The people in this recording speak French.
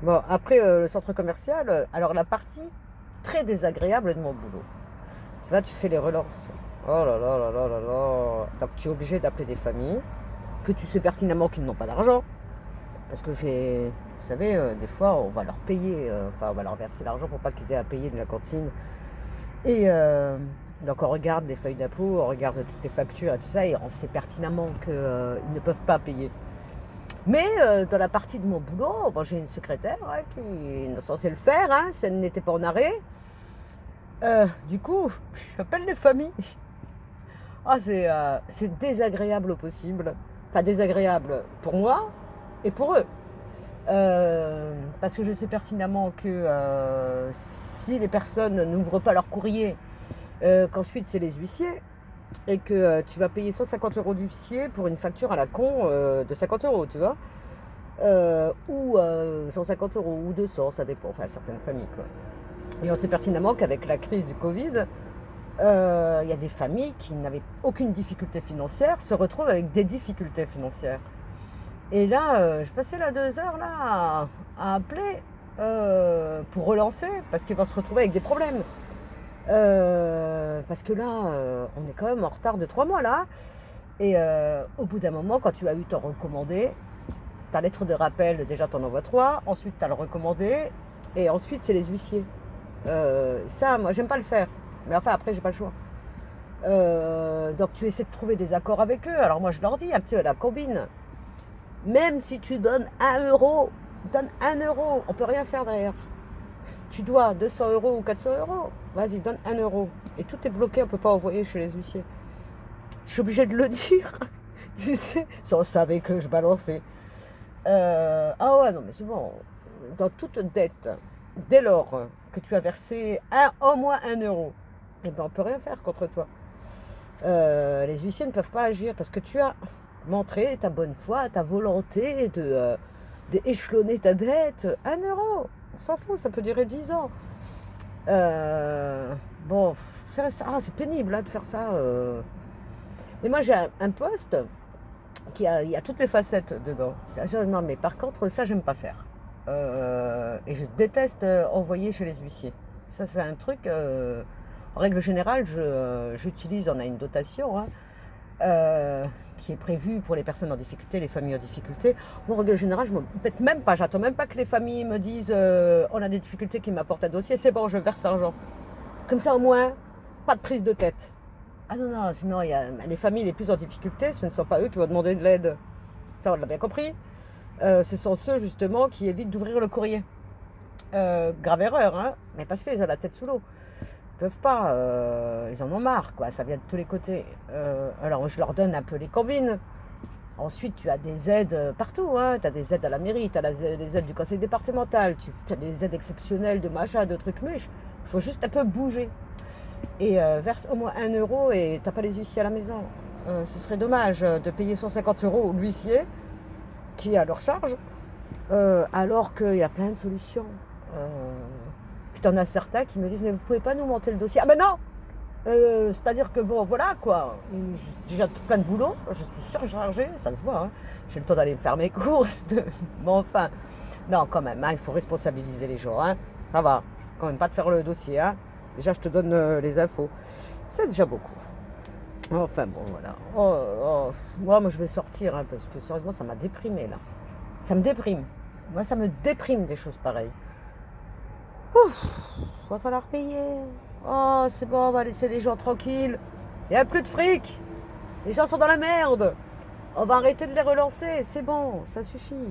Bon, après, le centre commercial, alors la partie très désagréable de mon boulot. Tu vois, tu fais les relances. Oh là là là là là là. Donc tu es obligé d'appeler des familles que tu sais pertinemment qu'ils n'ont pas d'argent. Parce que vous savez, des fois, on va leur payer, enfin, on va leur verser l'argent pour pas qu'ils aient à payer de la cantine. Et donc on regarde les feuilles d'impôt, on regarde toutes les factures et tout ça, et on sait pertinemment qu'ils ne peuvent pas payer. Mais dans la partie de mon boulot, bon, j'ai une secrétaire qui est censée le faire, hein, si elle n'était pas en arrêt. Du coup, j'appelle les familles. Ah, c'est désagréable au possible. Enfin, désagréable pour moi et pour eux. Parce que je sais pertinemment que si les personnes n'ouvrent pas leur courrier, qu'ensuite c'est les huissiers, et que tu vas payer 150 euros d'huissier pour une facture à la con de 50 euros, tu vois. Ou 150 euros ou 200, ça dépend, enfin certaines familles, quoi. Et on sait pertinemment qu'avec la crise du Covid, il y a des familles qui n'avaient aucune difficulté financière se retrouvent avec des difficultés financières. Et là, je passais là 2 heures là, à appeler pour relancer, parce qu'ils vont se retrouver avec des problèmes. Parce que là, on est quand même en retard de 3 mois là. Et au bout d'un moment, quand tu as eu ton recommandé, ta lettre de rappel, déjà t'en envoies 3, ensuite tu as le recommandé, et ensuite c'est les huissiers. Ça, moi, j'aime pas le faire. Mais enfin, après, j'ai pas le choix. Donc tu essaies de trouver des accords avec eux. Alors moi, je leur dis un petit peu la combine. Même si tu donnes 1 euro, donne 1 euro. On peut rien faire derrière. Tu dois 200 euros ou 400 euros. Vas-y, donne 1 euro. Et tout est bloqué, on peut pas envoyer chez les huissiers. Je suis obligée de le dire. Tu sais, si on savait que je balançais. Ah ouais, non, mais c'est bon. Dans toute dette, dès lors que tu as versé au moins 1 euro, eh ben, on peut rien faire contre toi. Les huissiers ne peuvent pas agir parce que tu as montré ta bonne foi, ta volonté d'échelonner ta dette. 1 euro, on s'en fout, ça peut durer 10 ans. Euh, bon, c'est pénible de faire ça. Mais moi, j'ai un poste il y a toutes les facettes dedans. Non, mais par contre, ça, j'aime pas faire. Et je déteste envoyer chez les huissiers. Ça, c'est un truc. En règle générale, j'utilise, on a une dotation, hein, qui est prévue pour les personnes en difficulté, les familles en difficulté. Moi, en règle générale, je ne me pète même pas. J'attends même pas que les familles me disent on a des difficultés, qui m'apportent un dossier. C'est bon, je verse l'argent. Comme ça, au moins, pas de prise de tête. Ah non, non, sinon, les familles les plus en difficulté, ce ne sont pas eux qui vont demander de l'aide. Ça, on l'a bien compris. Ce sont ceux, justement, qui évitent d'ouvrir le courrier. Grave erreur, hein, mais parce qu'ils ont la tête sous l'eau. Ils peuvent pas, ils en ont marre, quoi. Ça vient de tous les côtés. Alors, je leur donne un peu les combines. Ensuite, tu as des aides partout, hein. Tu as des aides à la mairie, tu as des aides du conseil départemental, tu as des aides exceptionnelles de machin, de trucs mûches. Il faut juste un peu bouger. Et verse au moins 1 euro et t'as pas les huissiers à la maison. Ce serait dommage de payer 150 euros l'huissier qui est à leur charge, alors qu'il y a plein de solutions. Euh, Puis t'en as certains qui me disent mais vous pouvez pas nous monter le dossier. Ah ben non. C'est-à-dire que bon voilà quoi, j'ai déjà plein de boulot, je suis surchargée, ça se voit, hein. J'ai le temps d'aller faire mes courses, mais enfin, non quand même, hein, il faut responsabiliser les gens, hein. Ça va, je peux quand même pas te faire le dossier, hein. Déjà je te donne les infos, c'est déjà beaucoup. Enfin bon voilà. Oh, oh. Moi je vais sortir, hein, parce que sérieusement ça m'a déprimé là. Ça me déprime. Moi ça me déprime des choses pareilles. Ouf, va falloir payer. Oh, c'est bon, on va laisser les gens tranquilles. Il n'y a plus de fric. Les gens sont dans la merde. On va arrêter de les relancer. C'est bon, ça suffit.